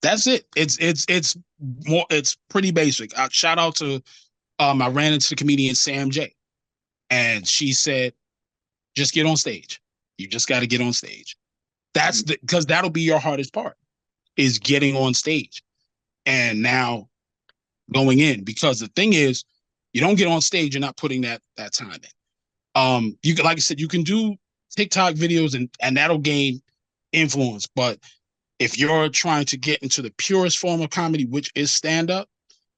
That's it. It's more. It's pretty basic. Shout out to I ran into the comedian Sam J, and she said, just get on stage. You just got to get on stage. That's because that'll be your hardest part, is getting on stage. And now going in, because the thing is, you don't get on stage, you're not putting that time in. You can, like I said, you can do TikTok videos and that'll gain influence. But if you're trying to get into the purest form of comedy, which is stand-up,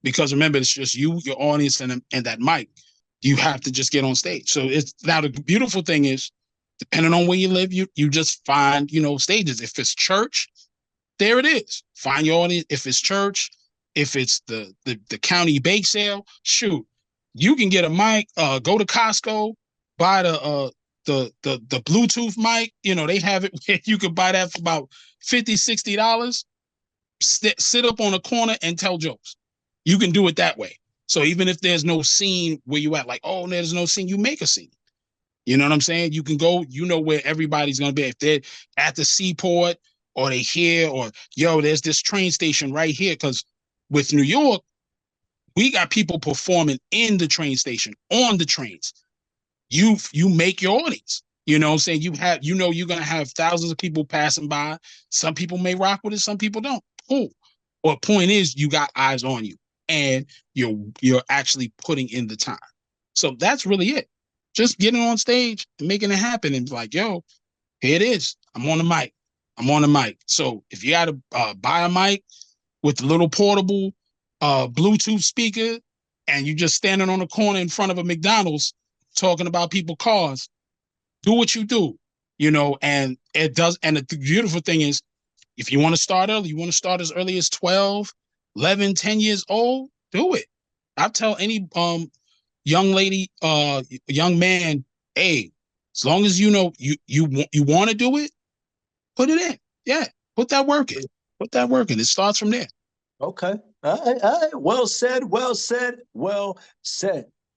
because remember, it's just you, your audience, and that mic, you have to just get on stage. So it's now the beautiful thing is, depending on where you live, you just find, stages. If it's church, there it is. Find your audience. If it's church, if it's the county bake sale, shoot, you can get a mic, go to Costco, buy the Bluetooth mic. They have it. You can buy that for about $50, $60. Sit up on a corner and tell jokes. You can do it that way. So even if there's no scene where you at, like, oh, there's no scene, you make a scene. You know what I'm saying? You can go, where everybody's going to be. If they're at the seaport or they here, or, there's this train station right here. Because with New York, we got people performing in the train station, on the trains. You make your audience. You know what I'm saying? You have, you're going to have thousands of people passing by. Some people may rock with it. Some people don't. Cool. But point is, you got eyes on you, and you're actually putting in the time. So that's really it. Just getting on stage and making it happen, and like, yo, here it is. I'm on the mic. So if you got to buy a mic with a little portable Bluetooth speaker, and you just standing on the corner in front of a McDonald's talking about people's cars, do what you do, and it does. And the beautiful thing is, if you want to start early, you want to start as early as 12, 11, 10 years old, do it. I tell any young lady, young man, hey, as long as you want to do it, put it in. Yeah, put that work in. It starts from there. Okay. All right. Well said. All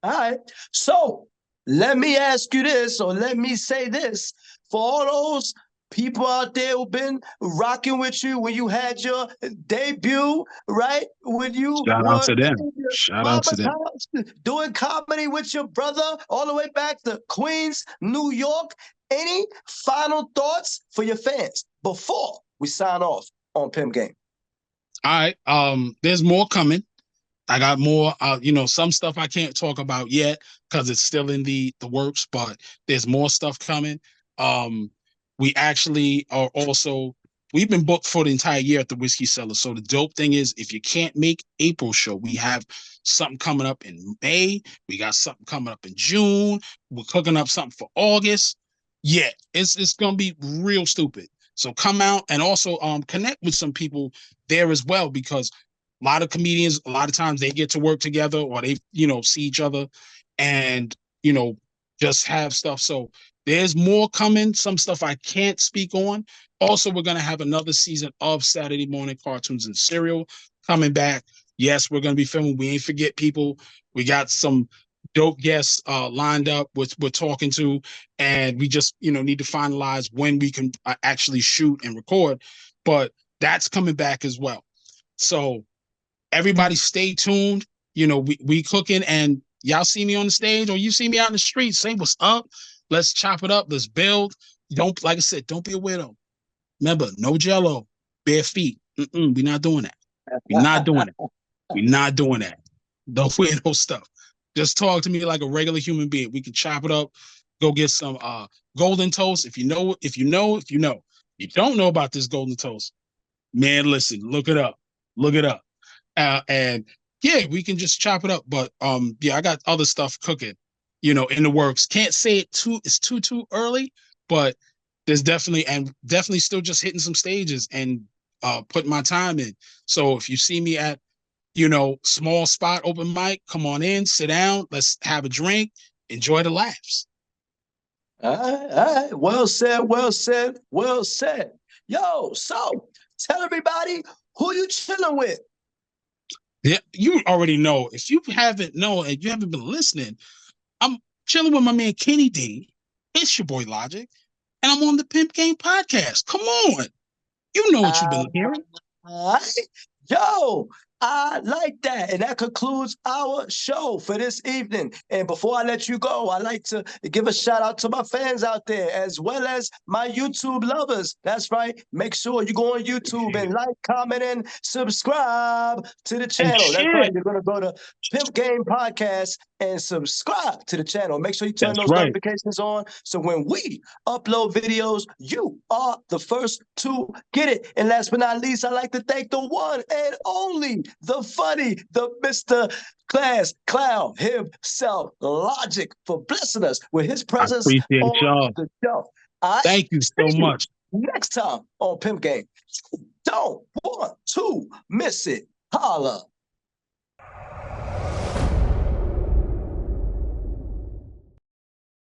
right. So let me ask you this, or let me say this. For all those people out there who've been rocking with you when you had your debut, right? When you Shout out to them. Doing comedy with your brother all the way back to Queens, New York. Any final thoughts for your fans before we sign off on Pimp Game? All right. There's more coming. I got more, some stuff I can't talk about yet because it's still in the works, but there's more stuff coming. We actually are also, we've been booked for the entire year at the Whiskey Cellar. So the dope thing is, if you can't make April show, we have something coming up in May. We got something coming up in June. We're cooking up something for August. Yeah, it's going to be real stupid. So come out, and also connect with some people there as well, because a lot of comedians, a lot of times they get to work together, or they, see each other, and, just have stuff. So there's more coming, some stuff I can't speak on. Also, we're going to have another season of Saturday Morning Cartoons and Serial coming back. Yes, we're going to be filming. We ain't forget people. We got some dope guests lined up, which we're talking to, and we just, need to finalize when we can actually shoot and record. But that's coming back as well. So everybody stay tuned. We cooking, and y'all see me on the stage, or you see me out in the street, say what's up. Let's chop it up. Let's build. Don't, like I said, don't be a weirdo. Remember, no jello, bare feet. We're not doing that. We're not doing that. No weirdo stuff. Just talk to me like a regular human being. We can chop it up. Go get some golden toast. If you know. If you don't know about this golden toast, man, listen, look it up. And yeah, we can just chop it up. But yeah, I got other stuff cooking, in the works. Can't say it's too early, but there's definitely still just hitting some stages and putting my time in. So if you see me at, small spot open mic, come on in, sit down, let's have a drink, enjoy the laughs. All right, all right. Well said, well said, well said. Yo, so tell everybody who you chilling with. Yeah, you already know. If you haven't known and you haven't been listening, I'm chilling with my man Kenny D. It's your boy Logic, and I'm on the Pimp Game podcast. Come on, you know what you've Uh, been hearing. Yo, I like that. And that concludes our show for this evening. And before I let you go, I'd like to give a shout out to my fans out there as well as my YouTube lovers. That's right. Make sure you go on YouTube and like, comment, and subscribe to the And channel. That's shit, right. You're going to go to Pimp Game Podcast and subscribe to the channel. Make sure you turn that's those right. notifications on so when we upload videos, you are the first to get it. And last but not least, I'd like to thank the one and only, the funny, the Mr. Class Clown himself, Logic, for blessing us with his I presence appreciate on y'all. the show. I Thank you so see you much. next time on Pimp Game. Don't want to miss it. Holla.